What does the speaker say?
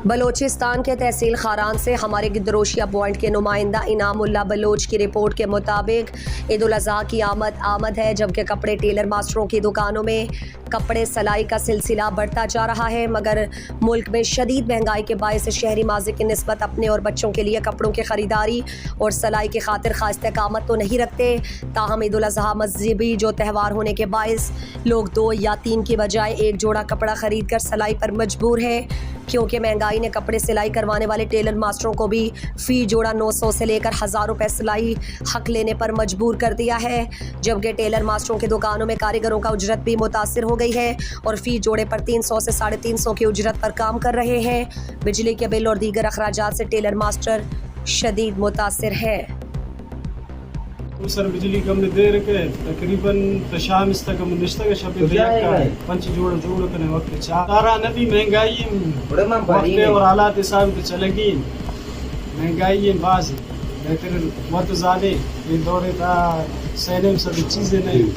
بلوچستان کے تحصیل خاران سے ہمارے گدروشیہ پوائنٹ کے نمائندہ انعام اللہ بلوچ کی رپورٹ کے مطابق عید الاضحیٰ کی آمد ہے، جبکہ کپڑے ٹیلر ماسٹروں کی دکانوں میں کپڑے سلائی کا سلسلہ بڑھتا جا رہا ہے، مگر ملک میں شدید مہنگائی کے باعث شہری ماضی کی نسبت اپنے اور بچوں کے لیے کپڑوں کی خریداری اور سلائی کی خاطر خاص استقامت تو نہیں رکھتے۔ تاہم عید الاضحیٰ مذہبی جو تہوار ہونے کے باعث لوگ 2 یا 3 کی بجائے ایک جوڑا کپڑا خرید کر سلائی پر مجبور ہے، کیونکہ مہنگائی نے کپڑے سلائی کروانے والے ٹیلر ماسٹروں کو بھی فی جوڑا 900 سے لے کر 1000 روپے سلائی حق لینے پر مجبور کر دیا ہے، جبکہ ٹیلر ماسٹروں کی دکانوں میں کاریگروں کا اجرت بھی متاثر ہو گئی ہے اور فی جوڑے پر 300 سے 350 کی اجرت پر کام کر رہے ہیں۔ بجلی کے بل اور دیگر اخراجات سے ٹیلر ماسٹر شدید متاثر ہے۔ سر بجلی کم نے دے رکھے تقریباً شام اس تک ہم نشتہ کا شب پنچ جوڑ کرنے وقت سارا نبی مہنگائی وقت اور حالات حساب کے چلے گی مہنگائی بعض بہتر وقت زیادہ یہ دورے تھا سیلم سب چیزیں نہیں